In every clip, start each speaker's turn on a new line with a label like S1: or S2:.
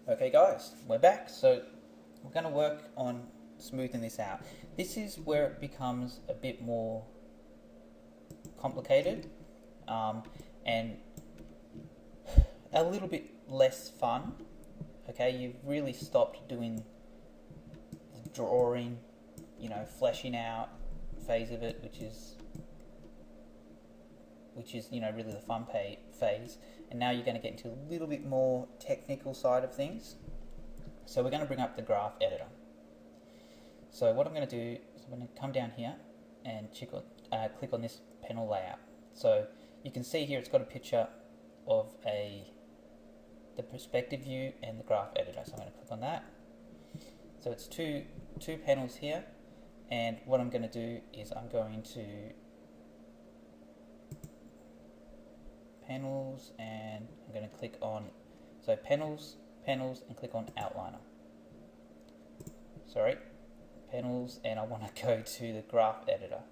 S1: Okay guys, we're back. So we're going to work on smoothing this out. This is where it becomes a bit more complicated and a little bit less fun. Okay, you've really stopped doing the drawing, fleshing out phase of it, which is really the fun phase, and now you're going to get into a little bit more technical side of things. So we're going to bring up the graph editor. So what I'm going to do is I'm going to come down here and click on this panel layout. So you can see here it's got a picture of the perspective view and the graph editor. So I'm going to click on that. So it's two panels here, and what I'm going to do is I'm going to panels, and I'm going to click on panels, and click on outliner. Sorry, panels, and I want to go to the graph editor.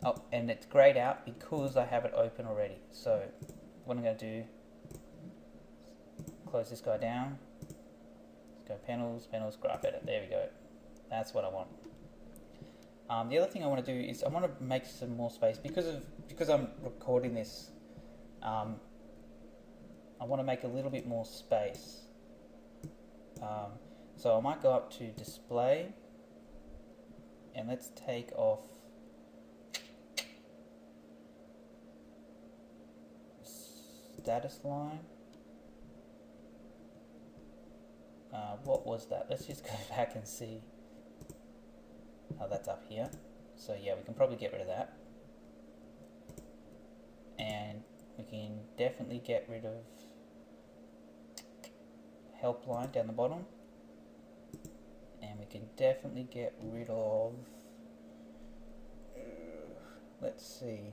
S1: Oh, and it's grayed out because I have it open already. So what I'm going to do, close this guy down. Let's go panels, graph editor. There we go. That's what I want. The other thing I want to do is I want to make some more space because I'm recording this. I want to make a little bit more space. So I might go up to display, and let's take off status line. What was that? Let's just go back and see. Oh, that's up here. So yeah, we can probably get rid of that. And we can definitely get rid of help line down the bottom. And we can definitely get rid of, let's see,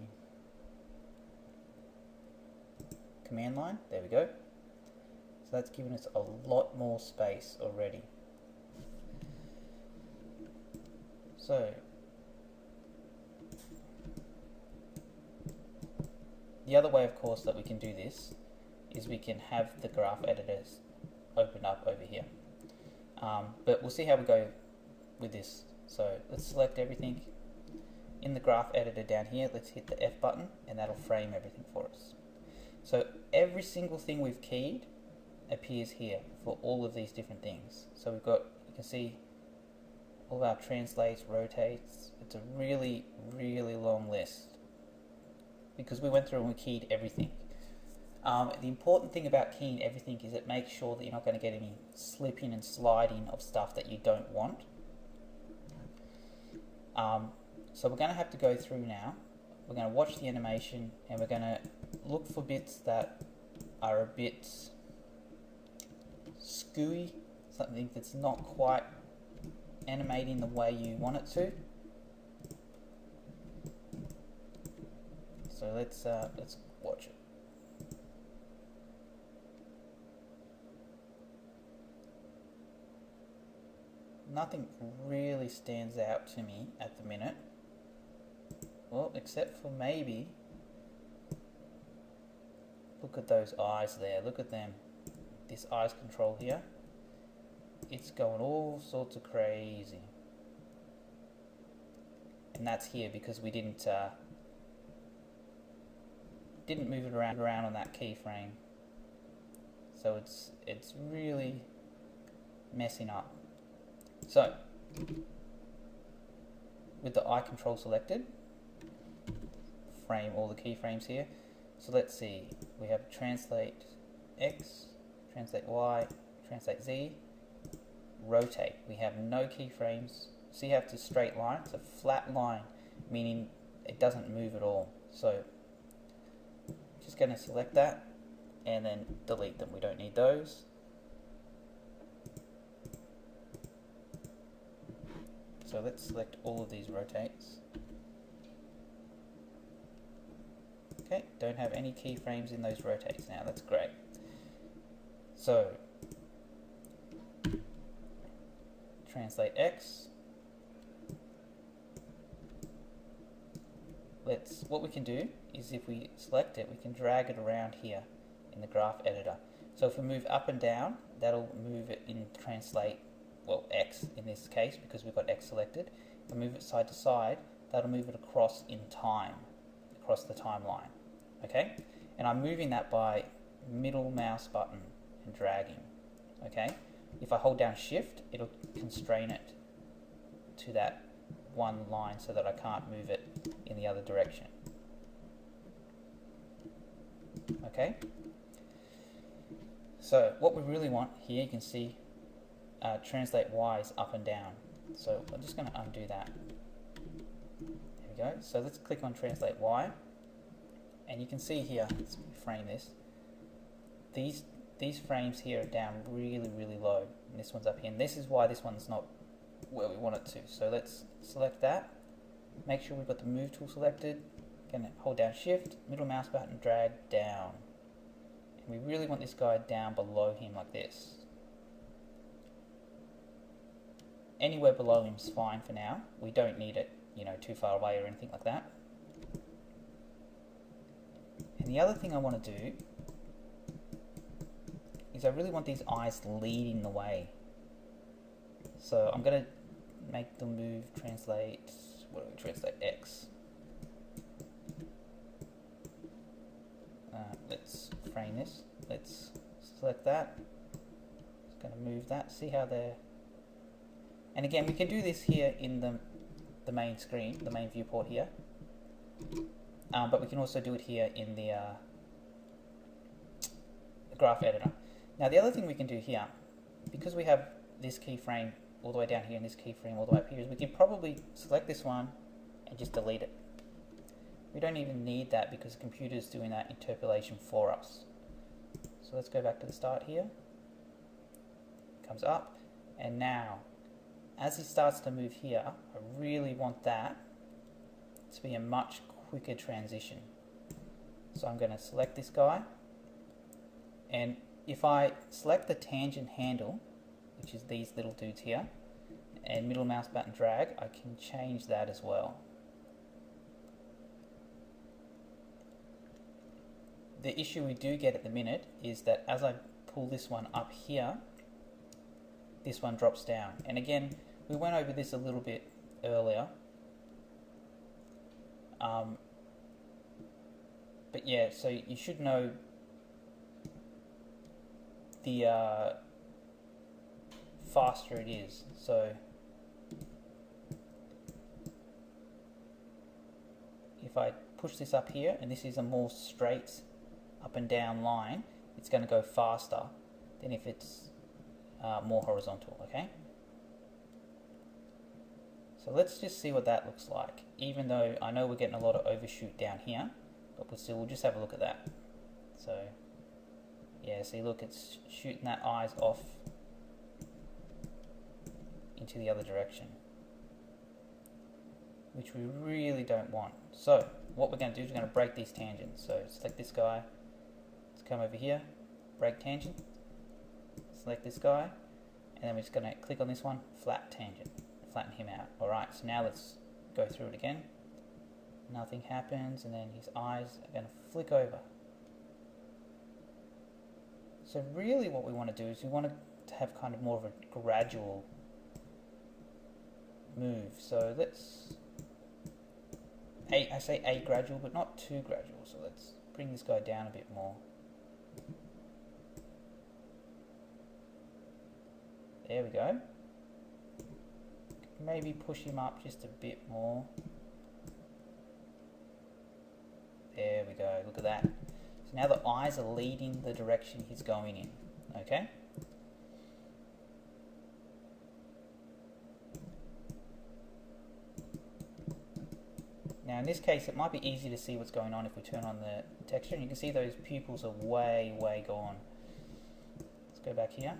S1: command line. There we go. So that's given us a lot more space already. So the other way, of course, that we can do this is we can have the graph editors open up over here. But we'll see how we go with this. So let's select everything. In the graph editor down here, let's hit the F button, and that'll frame everything for us. So every single thing we've keyed appears here for all of these different things. So we've got, you can see all of our translates, rotates. It's a really, really long list because we went through and we keyed everything. The important thing about keying everything is it makes sure that you're not going to get any slipping and sliding of stuff that you don't want. So we're going to have to go through now. We're going to watch the animation, and we're going to look for bits that are a bit skewy, something that's not quite animating the way you want it to. So let's watch it. Nothing really stands out to me at the minute. Well, except for maybe, look at those eyes there, look at them. This eyes control here, it's going all sorts of crazy. And that's here because we didn't move it around on that keyframe. So it's really messing up. So with the eye control selected, frame all the keyframes here. So let's see, we have translate X, translate Y, translate Z, rotate. We have no keyframes. See how it's a straight line? It's a flat line, meaning it doesn't move at all. So just going to select that and then delete them. We don't need those. So let's select all of these rotates. Okay, don't have any keyframes in those rotates now. That's great. So translate X, what we can do is if we select it, we can drag it around here in the graph editor. So if we move up and down, that'll move it in translate, well, X in this case because we've got X selected. If we move it side to side, that'll move it across in time, across the timeline. Okay? And I'm moving that by middle mouse button and dragging. Okay? If I hold down Shift, it'll constrain it to that one line so that I can't move it in the other direction. Okay? So what we really want here, you can see translate Y is up and down. So I'm just going to undo that. There we go. So let's click on translate Y. And you can see here, let's frame this. These frames here are down really, really low. And this one's up here. And this is why this one's not where we want it to. So let's select that. Make sure we've got the move tool selected. Again, hold down Shift, middle mouse button, drag down. And we really want this guy down below him like this. Anywhere below him is fine for now. We don't need it, too far away or anything like that. And the other thing I want to do is I really want these eyes leading the way. So I'm going to make the move translate, what do we translate, X. Let's frame this. Let's select that. Just going to move that. See how they're... And again, we can do this here in the main screen, the main viewport here. But we can also do it here in the graph editor. Now the other thing we can do here, because we have this keyframe all the way down here and this keyframe all the way up here, is we can probably select this one and just delete it. We don't even need that because the computer is doing that interpolation for us. So let's go back to the start here. Comes up, and now as he starts to move here, I really want that to be a much quicker transition. So I'm going to select this guy, and if I select the tangent handle, which is these little dudes here, and middle mouse button drag, I can change that as well. The issue we do get at the minute is that as I pull this one up here, this one drops down. And again, we went over this a little bit earlier. But yeah, so you should know the faster it is. So if I push this up here, and this is a more straight up and down line, it's going to go faster than if it's more horizontal, okay? So let's just see what that looks like, even though I know we're getting a lot of overshoot down here, but we'll just have a look at that. So yeah, see, look, it's shooting that eyes off into the other direction, which we really don't want. So what we're going to do is we're going to break these tangents. So select this guy, let's come over here, break tangent, select this guy, and then we're just going to click on this one, flat tangent, flatten him out. Alright, so now let's go through it again. Nothing happens, and then his eyes are going to flick over. So really what we want to do is we want to have kind of more of a gradual move. So let's, I say a gradual, but not too gradual. So let's bring this guy down a bit more. There we go. Maybe push him up just a bit more. There we go, look at that. So now the eyes are leading the direction he's going in, okay? Now in this case, it might be easy to see what's going on if we turn on the texture, and you can see those pupils are way, way gone. Let's go back here.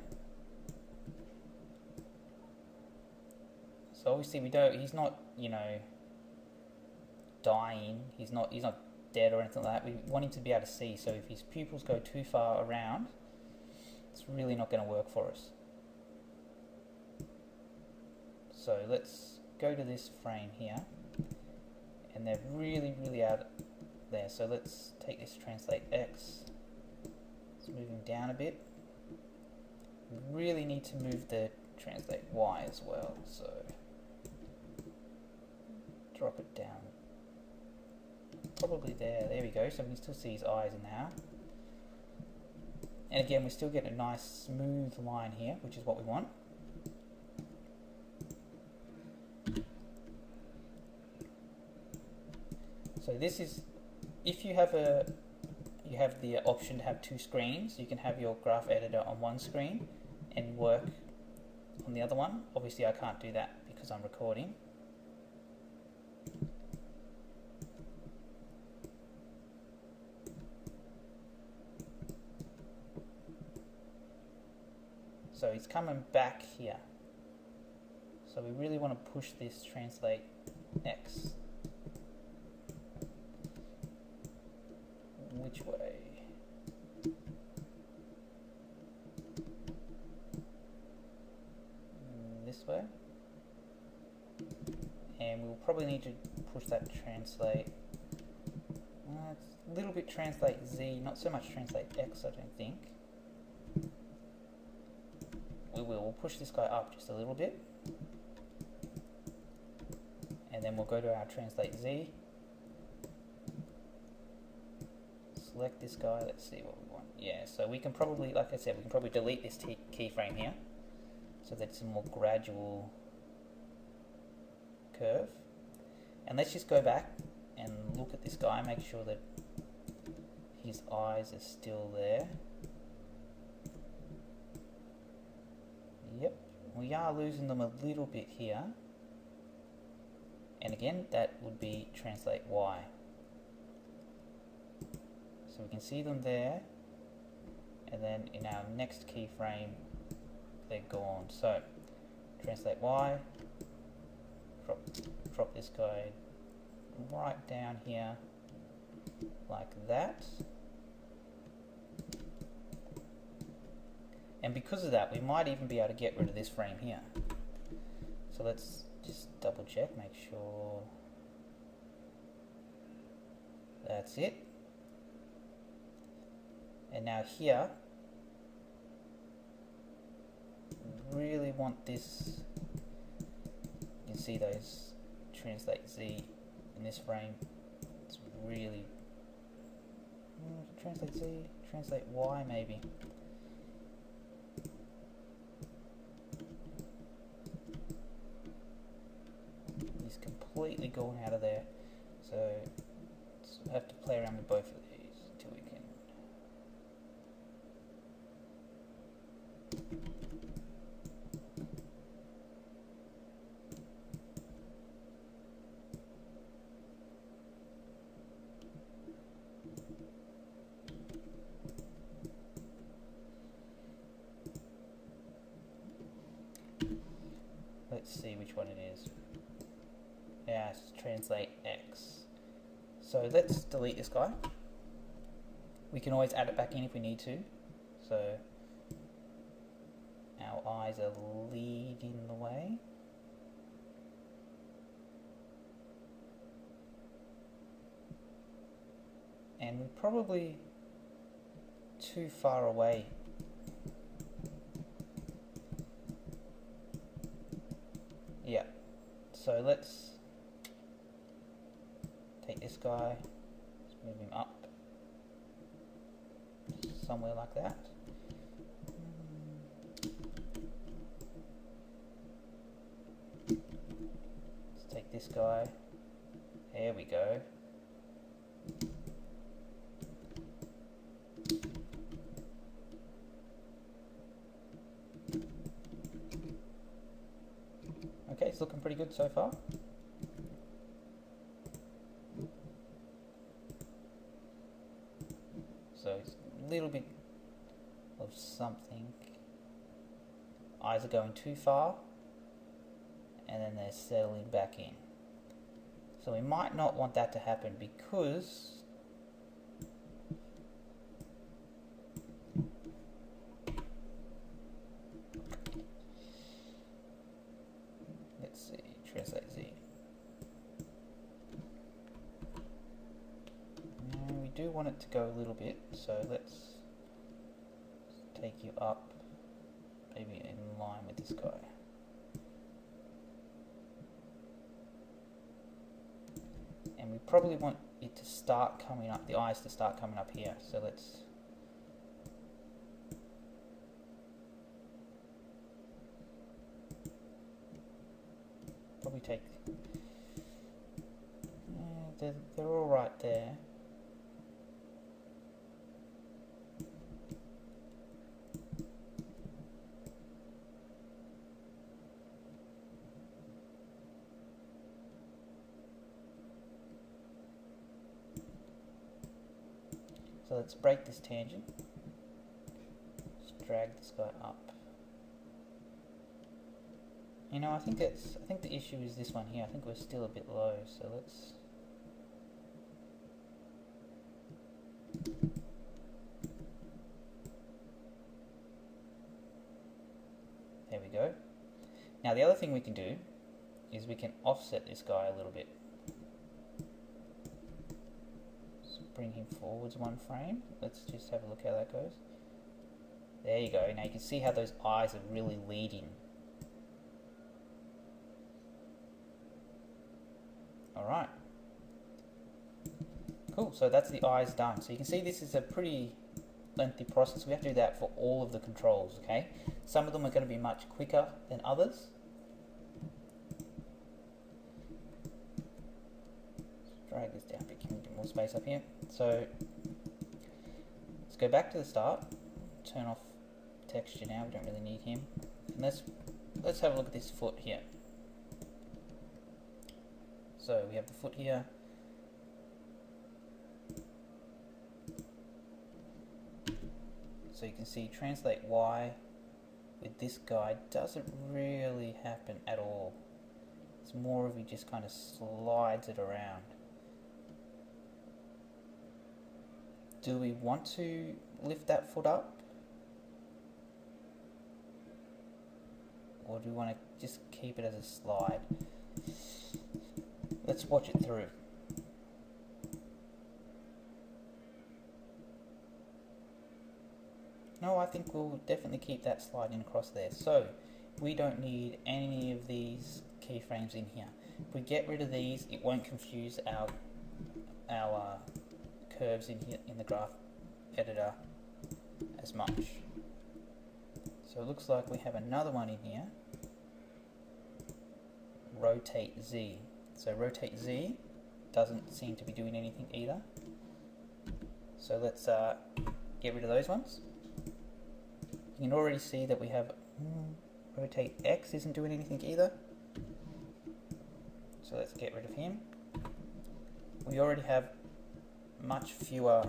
S1: So obviously he's not, dying, he's not dead or anything like that. We want him to be able to see, so if his pupils go too far around, it's really not going to work for us. So let's go to this frame here, and they're really out there. So let's take this translate X, let's move him down a bit. We really need to move the translate Y as well, so drop it down probably there. There we go. So we can still see his eyes now, and again we still get a nice smooth line here, which is what we want. So this is, if you have the option to have two screens, you can have your graph editor on one screen and work on the other one. Obviously I can't do that because I'm recording. So it's coming back here. So we really want to push this translate X. Which way? This way. And we'll probably need to push that translate. It's a little bit translate Z, not so much translate X, I don't think. We'll push this guy up just a little bit. And then we'll go to our translate Z. Select this guy, let's see what we want. Yeah, so we can probably, like I said, we can probably delete this keyframe here so that it's a more gradual curve. And let's just go back and look at this guy, make sure that his eyes are still there. Yep, we are losing them a little bit here. And again, that would be translate Y. So we can see them there, and then in our next keyframe, they're gone. So translate Y, drop this guy right down here, like that. And because of that, we might even be able to get rid of this frame here. So let's just double check, make sure that's it. And now here, we really want this, you can see those translate Z in this frame, it's really, translate Z, translate Y maybe. He's completely gone out of there, so I have to play around with both of these until we can. Let's see which one it is. Yeah, it's translate X. So let's delete this guy. We can always add it back in if we need to. So our eyes are leading the way. And we're probably too far away. Yeah, so let's take this guy, let's move him up somewhere like that. Let's take this guy, there we go. Okay, it's looking pretty good so far. So it's a little bit of something. Eyes are going too far, and then they're settling back in. So we might not want that to happen because let's see, translate Z. do want it to go a little bit, so let's take you up, maybe in line with this guy. And we probably want it to start coming up, the eyes to start coming up here, so let's probably take, they're all right there. So let's break this tangent. Just drag this guy up. You know, I think the issue is this one here. I think we're still a bit low, so let's there we go. Now the other thing we can do is we can offset this guy a little bit. Bring him forwards one frame. Let's just have a look how that goes. There you go. Now you can see how those eyes are really leading. Alright. Cool, so that's the eyes done. So you can see this is a pretty lengthy process. We have to do that for all of the controls, okay? Some of them are going to be much quicker than others. Drag this down a bit, give me a bit more space up here. So let's go back to the start, turn off texture now, we don't really need him. And let's have a look at this foot here. So we have the foot here. So you can see translate Y with this guy doesn't really happen at all. It's more of he just kind of slides it around. Do we want to lift that foot up? Or do we want to just keep it as a slide? Let's watch it through. No, I think we'll definitely keep that sliding across there. So we don't need any of these keyframes in here. If we get rid of these, it won't confuse our curves in here in the graph editor as much. So it looks like we have another one in here. Rotate Z. So rotate Z doesn't seem to be doing anything either. So let's get rid of those ones. You can already see that we have rotate X isn't doing anything either. So let's get rid of him. We already have much fewer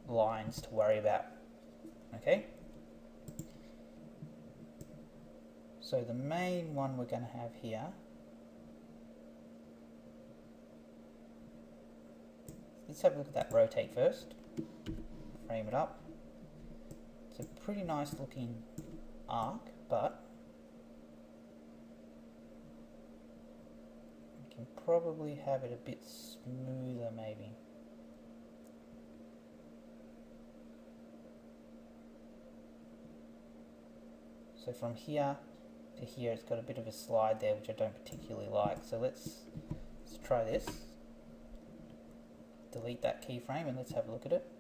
S1: lines to worry about. Okay? So the main one we're going to have here, let's have a look at that rotate first. Frame it up. It's a pretty nice looking arc, but we can probably have it a bit smoother maybe. So from here to here, it's got a bit of a slide there, which I don't particularly like. So let's try this. Delete that keyframe and let's have a look at it.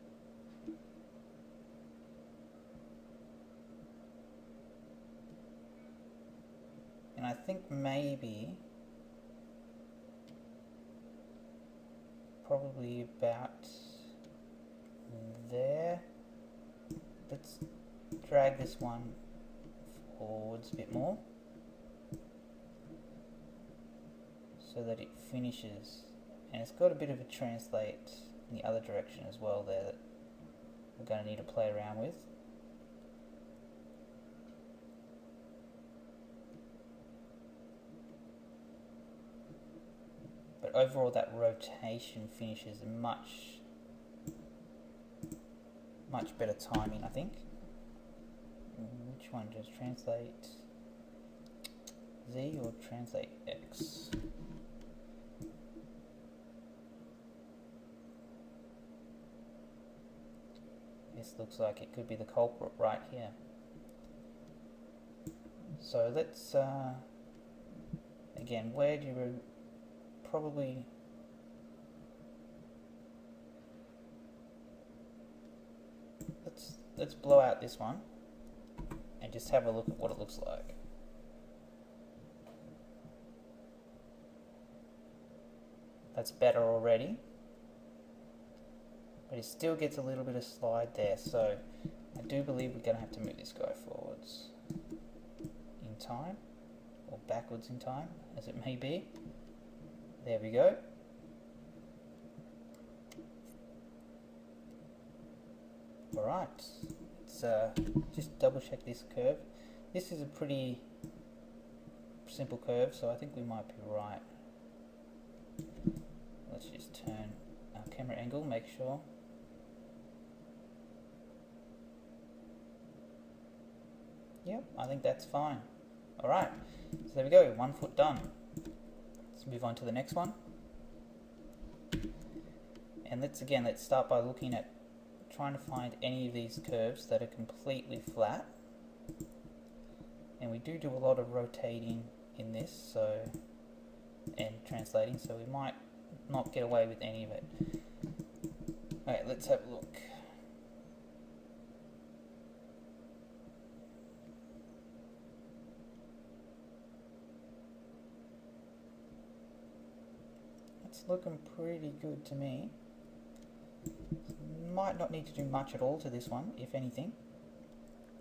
S1: And I think maybe probably about there. Let's drag this one forwards a bit more so that it finishes, and it's got a bit of a translate in the other direction as well there that we're going to need to play around with. But overall that rotation finishes much better timing, I think. Which one does translate Z or translate X? this looks like it could be the culprit right here. So let's, again, where do you probably... Let's blow out this one and just have a look at what it looks like. That's better already, but it still gets a little bit of slide there, so I do believe we're going to have to move this guy forwards in time, or backwards in time, as it may be. There we go. Alright, let's just double check this curve. This is a pretty simple curve, so I think we might be right. Let's just turn our camera angle, make sure. Yep, I think that's fine. Alright, so there we go, 1 foot done. Let's move on to the next one. And let's start by looking at trying to find any of these curves that are completely flat. And we do a lot of rotating in this, so, and translating, so we might not get away with any of it. Alright, let's have a look. It's looking pretty good to me. Might not need to do much at all to this one, if anything.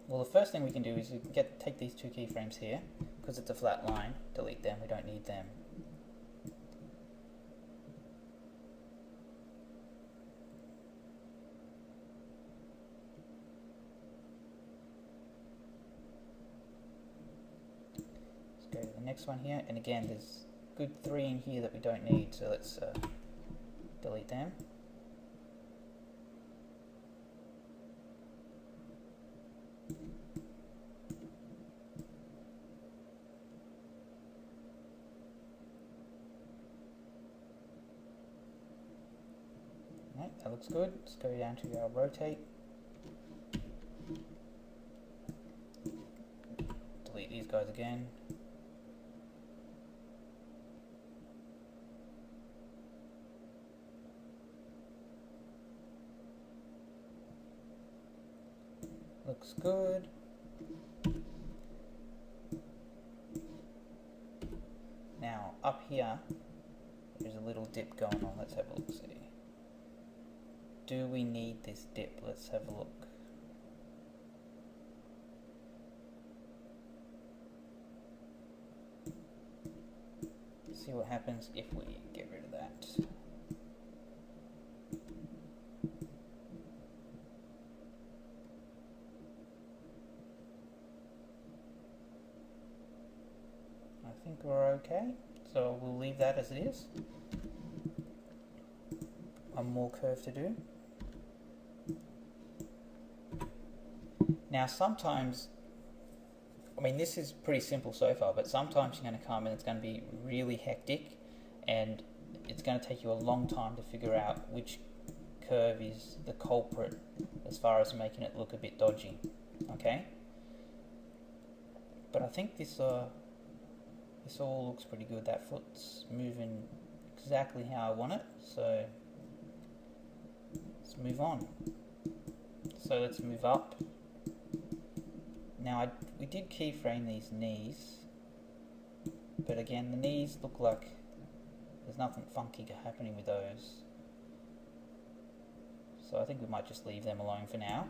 S1: Well, the first thing we can do is take these 2 keyframes here, because it's a flat line, delete them, we don't need them. Let's go to the next one here, and again there's good 3 in here that we don't need, so let's delete them. Right, that looks good. Let's go down to our rotate. Delete these guys again. Looks good. Now up here, there's a little dip going on. Let's have a look. See. Do we need this dip? Let's have a look. See what happens if we get rid of that. I think we're okay, so we'll leave that as it is. One more curve to do. Now sometimes, I mean this is pretty simple so far, but sometimes you're going to come and it's going to be really hectic and it's going to take you a long time to figure out which curve is the culprit as far as making it look a bit dodgy, okay? But I think this all looks pretty good. That foot's moving exactly how I want it, so let's move on. So let's move up. Now we did keyframe these knees, but again the knees look like there's nothing funky happening with those. So I think we might just leave them alone for now.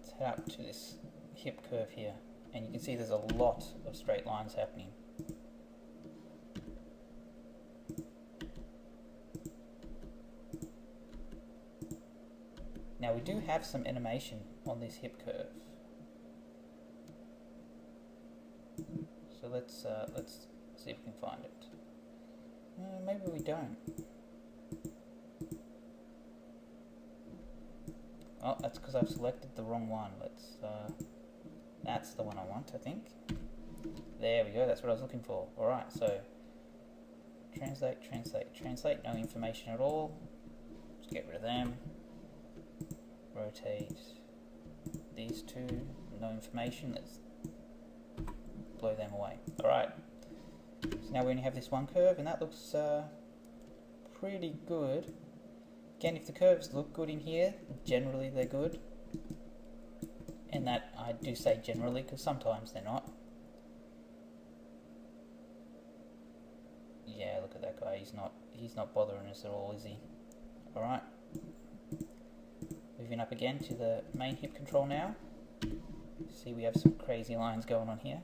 S1: Let's head up to this hip curve here, and you can see there's a lot of straight lines happening. Now we do have some animation on this hip curve, so let's see if we can find it. Maybe we don't. Oh, that's because I've selected the wrong one. That's the one I want, I think. There we go. That's what I was looking for. All right, so translate, translate, translate. No information at all. Just get rid of them. Rotate these two, no information, let's blow them away. Alright, so now we only have this one curve, and that looks pretty good. Again, if the curves look good in here, generally they're good. And that I do say generally because sometimes they're not. Yeah, look at that guy, he's not bothering us at all, is he? Alright. Moving up again to the main hip control now. See, we have some crazy lines going on here.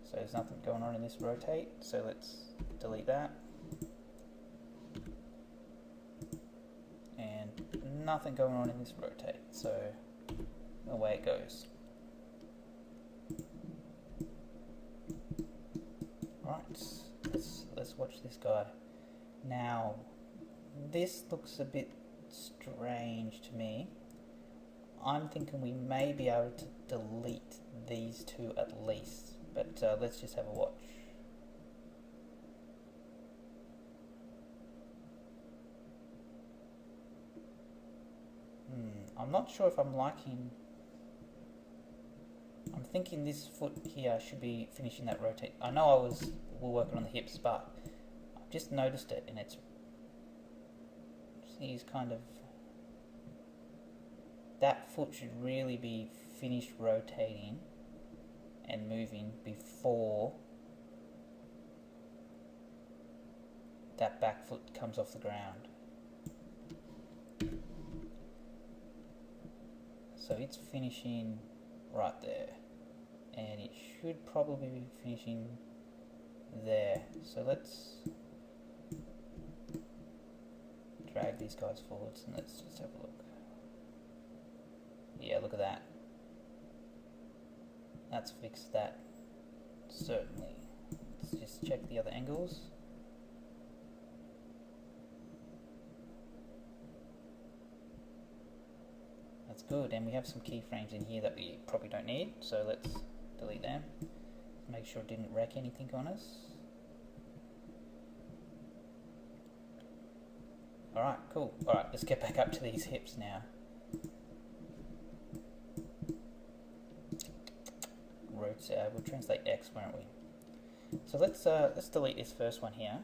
S1: So there's nothing going on in this rotate, so let's delete that. And nothing going on in this rotate, so away it goes. Right, let's watch this guy. Now, this looks a bit strange to me. I'm thinking we may be able to delete these two at least, but let's just have a watch. I'm not sure if I'm liking... I'm thinking this foot here should be finishing that rotate. I know we're working on the hips, but I've just noticed it, and it's... He's kind of... That foot should really be finished rotating and moving before that back foot comes off the ground. So it's finishing right there, and it should probably be finishing there. So let's drag these guys forwards and let's just have a look. Yeah, look at that. That's fixed that, certainly. Let's just check the other angles. That's good, and we have some keyframes in here that we probably don't need, so let's delete them. Make sure it didn't wreck anything on us. Alright, cool. Alright, let's get back up to these hips now. We'll translate X, won't we? So let's delete this first one here.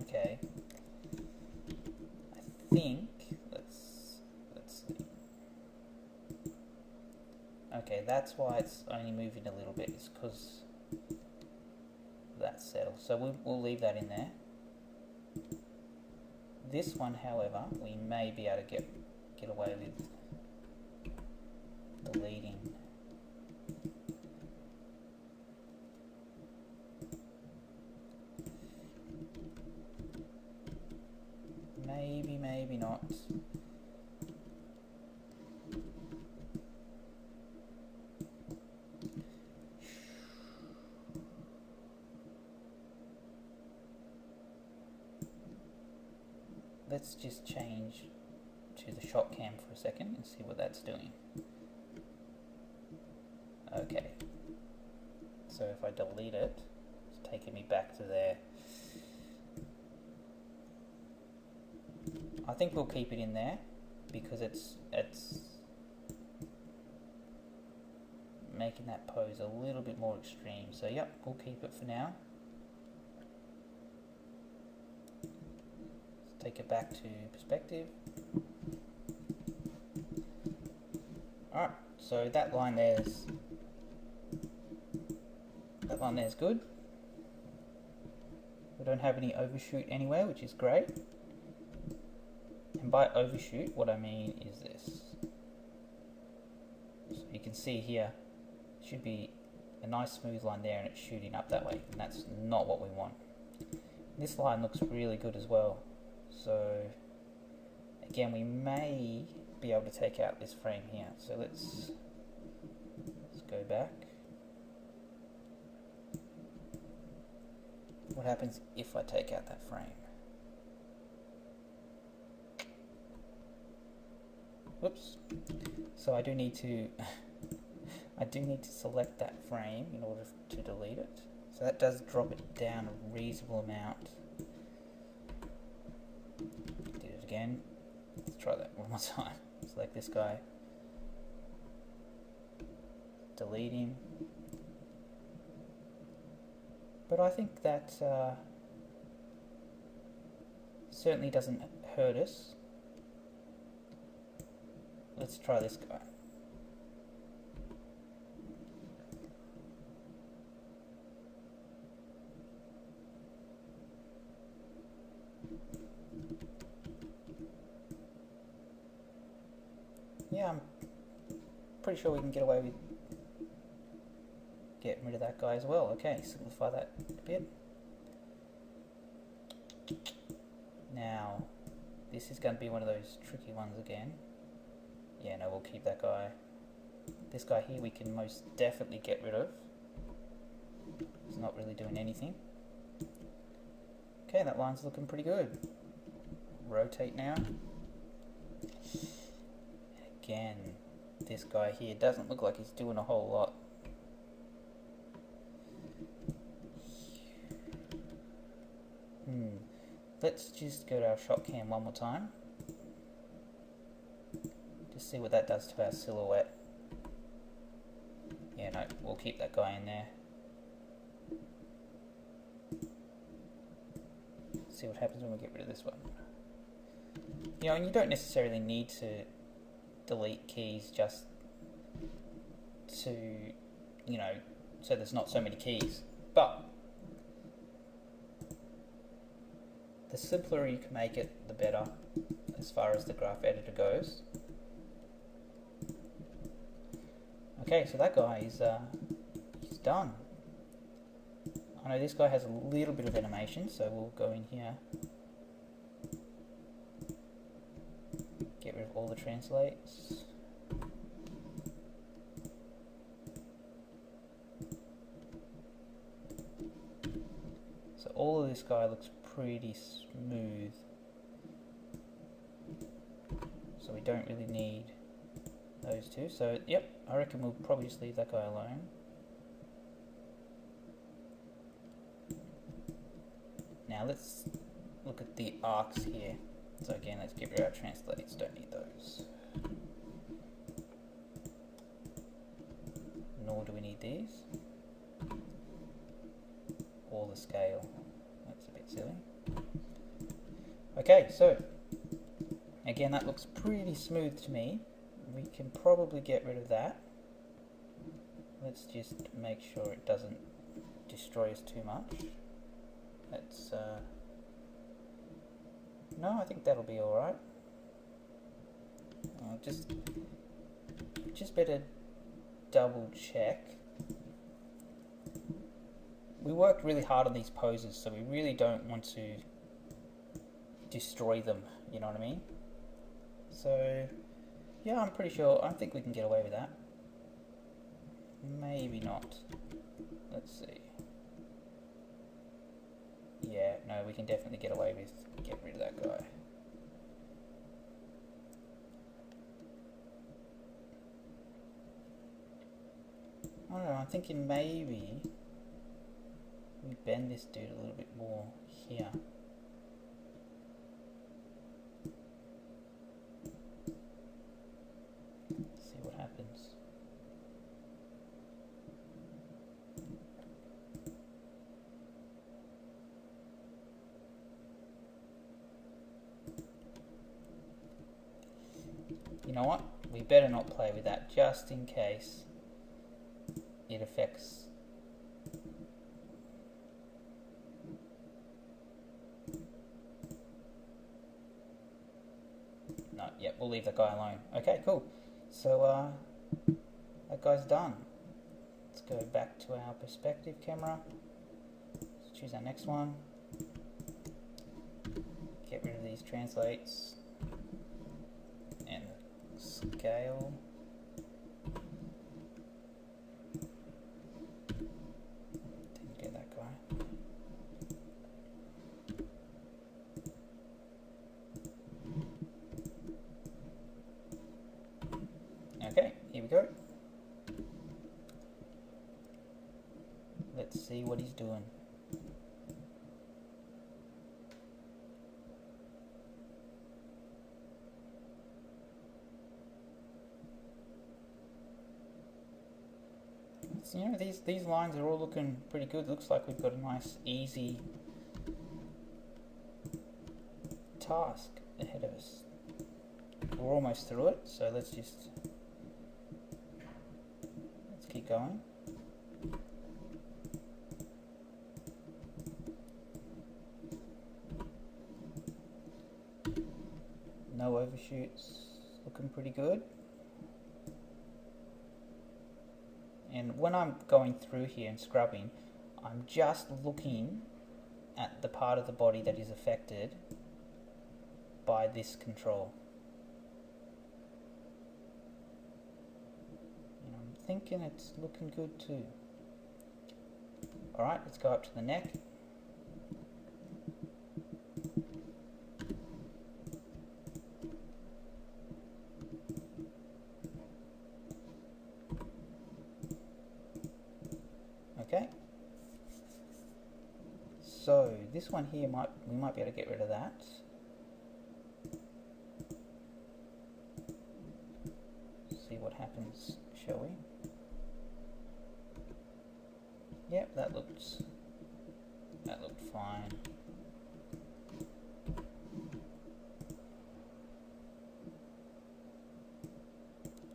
S1: Okay. I think let's see. Okay, that's why it's only moving a little bit. It's because that's settled. So we'll leave that in there. This one, however, we may be able to get away with deleting. Maybe not. Let's just change to the shot cam for a second and see what that's doing. Okay, so if I delete it, it's taking me back to there. I think we'll keep it in there because it's making that pose a little bit more extreme. So yep, we'll keep it for now. Let's take it back to perspective. Alright, so that line there's good. We don't have any overshoot anywhere, which is great. And by overshoot, what I mean is this. So you can see here, should be a nice smooth line there and it's shooting up that way, and that's not what we want. This line looks really good as well. So again, we may be able to take out this frame here. So let's go back. What happens if I take out that frame? Whoops. So I do need to I do need to select that frame in order to delete it. So that does drop it down a reasonable amount. Did it again. Let's try that one more time. Select this guy. Delete him. But I think that certainly doesn't hurt us. Let's try this guy. Yeah, I'm pretty sure we can get away with getting rid of that guy as well. Okay, simplify that a bit. Now, this is going to be one of those tricky ones again. Yeah, no, we'll keep that guy. This guy here we can most definitely get rid of. He's not really doing anything. Okay, that line's looking pretty good. Rotate now. Again, this guy here doesn't look like he's doing a whole lot. Let's just go to our shot cam one more time. Just see what that does to our silhouette. Yeah, no, we'll keep that guy in there. See what happens when we get rid of this one. You know, and you don't necessarily need to delete keys just to, you know, so there's not so many keys. But the simpler you can make it, the better as far as the graph editor goes. Okay, so that guy is he's done. I know this guy has a little bit of animation, so we'll go in here, get rid of all the translates. So all of this guy looks pretty smooth, so we don't really need those two. So yep, I reckon we'll probably just leave that guy alone. Now let's look at the arcs here. So again, let's get rid of our translates, don't need those. Nor do we need these. Or the scale. That's a bit silly. Okay, so again, that looks pretty smooth to me. We can probably get rid of that. Let's just make sure it doesn't destroy us too much. Let's no, I think that'll be alright. Just better double check. We worked really hard on these poses, so we really don't want to destroy them, you know what I mean? So yeah, I'm pretty sure, I think we can get away with that. Maybe not. Let's see. Yeah, no, we can definitely get away with getting rid of that guy. I don't know, I'm thinking maybe we bend this dude a little bit more here. See what happens. You know what? We better not play with that, just in case it affects. No, yeah, we'll leave that guy alone. Okay, cool. So that guy's done. Let's go back to our perspective camera. Let's choose our next one. Get rid of these translates and the scale. Didn't get that guy. Okay, here we go. see what he's doing. So, you know, these lines are all looking pretty good. Looks like we've got a nice, easy task ahead of us. We're almost through it, so let's keep going. No overshoots, looking pretty good. And when I'm going through here and scrubbing, I'm just looking at the part of the body that is affected by this control. And I'm thinking it's looking good too. Alright, let's go up to the neck. Okay. So this one here we might be able to get rid of that. See what happens, shall we? Yep, that looked fine.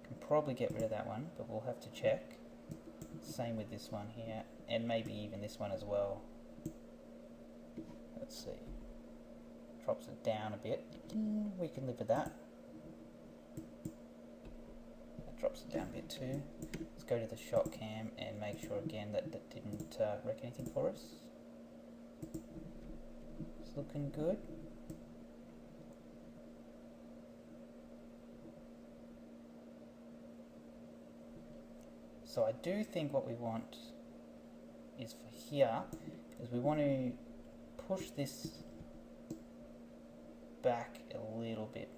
S1: Can probably get rid of that one, but we'll have to check. Same with this one here, and maybe even this one as well. Let's see. Drops it down a bit. We can live with that. That drops it down a bit too. Let's go to the shot cam and make sure again that that didn't wreck anything for us. It's looking good. So I do think what we want is for here, is we want to push this back a little bit.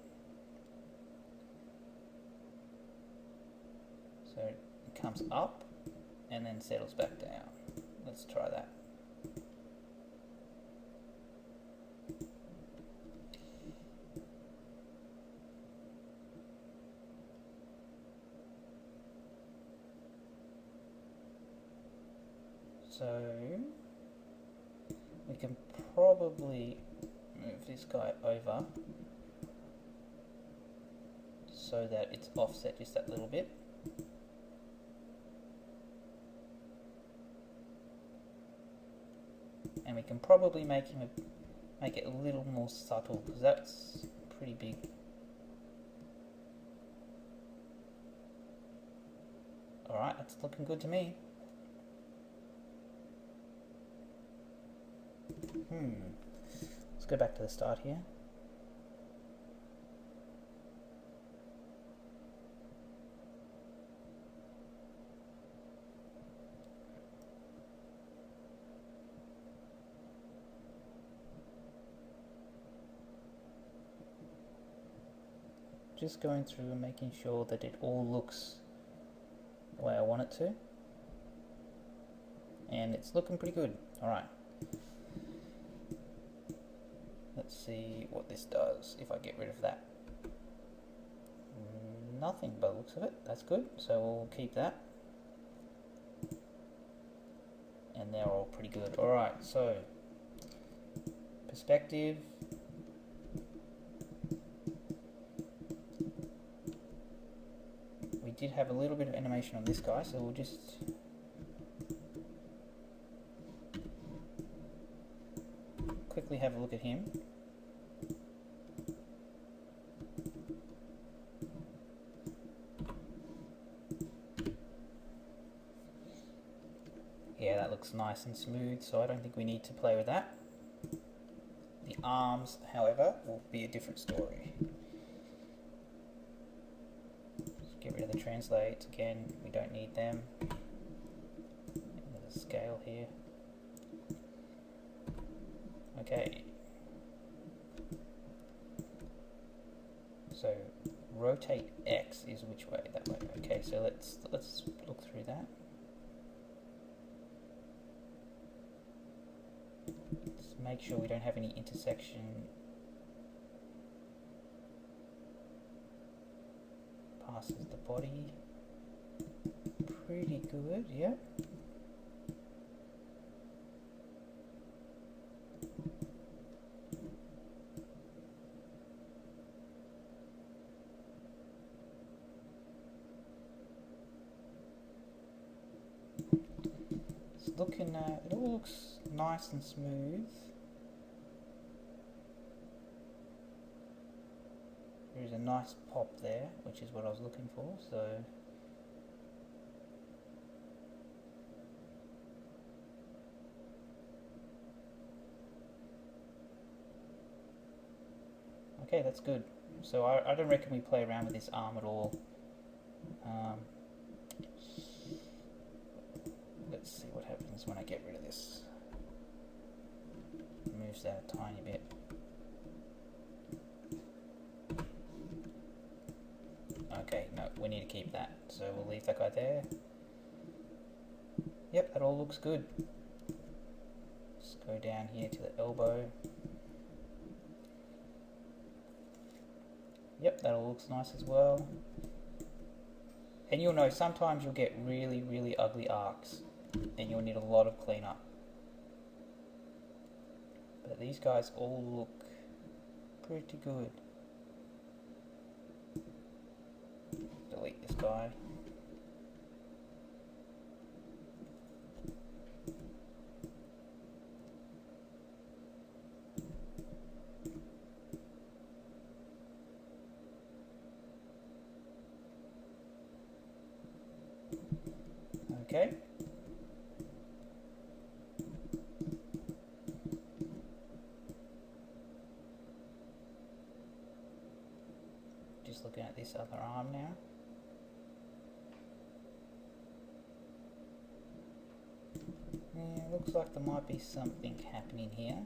S1: So it comes up and then settles back down. Let's try that. So we can probably move this guy over so that it's offset just that little bit. And we can probably make it a little more subtle, because that's pretty big. Alright, that's looking good to me. Let's go back to the start here. Just going through and making sure that it all looks the way I want it to. And it's looking pretty good. Alright. Let's see what this does if I get rid of that. Nothing by the looks of it. That's good. So we'll keep that. And they're all pretty good. Alright, so perspective. We did have a little bit of animation on this guy, so we'll just quickly have a look at him. Yeah, that looks nice and smooth, so I don't think we need to play with that. The arms, however, will be a different story. Just get rid of the translates again, we don't need them. There's a scale here. Okay. So rotate X is which way? That way. Okay, so let's look through that. make sure we don't have any intersection passes the body. Pretty good, yeah. It's looking, it all looks nice and smooth. There's a nice pop there, which is what I was looking for, so okay, that's good. So I don't reckon we play around with this arm at all. Let's see what happens when I get rid of this. Moves that a tiny bit. Okay, no, we need to keep that. So we'll leave that guy there. Yep, that all looks good. Let's go down here to the elbow. Yep, that all looks nice as well. And you'll know sometimes you'll get really, really ugly arcs and you'll need a lot of cleanup. But these guys all look pretty good. Delete this guy. Okay. Just looking at this other arm now. Yeah, looks like there might be something happening here.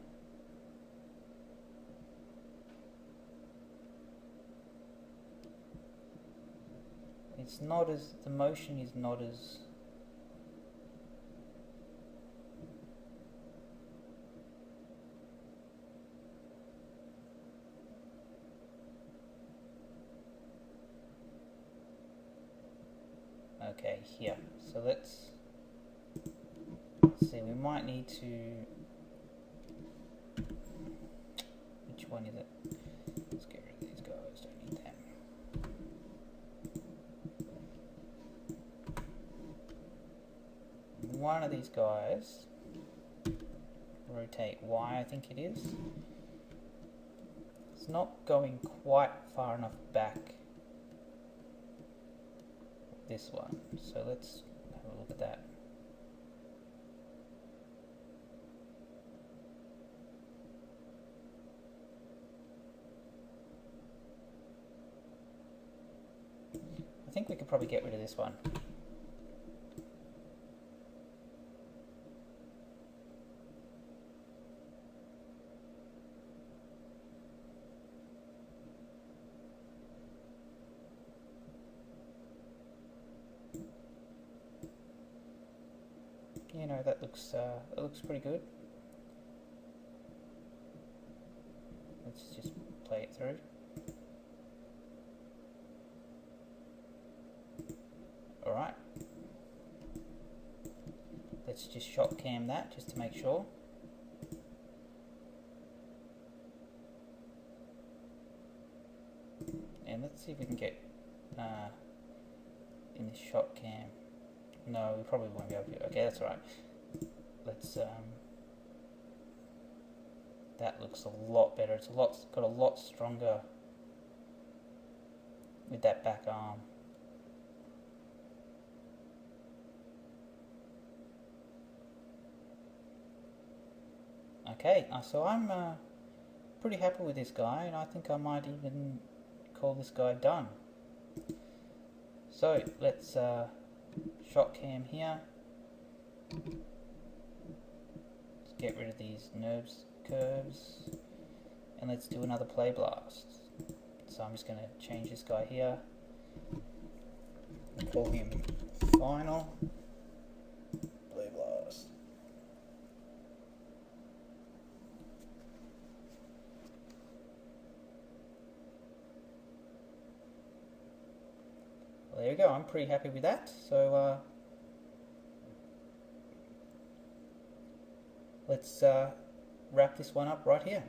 S1: It's not as, the motion is not as okay, here. So let's see, we might need to, which one is it? Let's get rid of these guys, don't need them. One of these guys, rotate Y I think it is. It's not going quite far enough back. This one, so let's have a look at that. I think we could probably get rid of this one. You know, that looks pretty good. Let's just play it through. Alright. Let's just shot cam that just to make sure. And let's see if we can get in this shot cam. No, we probably won't be able to. Okay, that's all right. Let's that looks a lot better. It's got a lot stronger with that back arm. Okay, so I'm pretty happy with this guy, and I think I might even call this guy done. So let's shot cam here. Let's get rid of these nerves curves, and let's do another play blast. So I'm just going to change this guy here and call him final play blast. there you go. I'm pretty happy with that. So let's wrap this one up right here.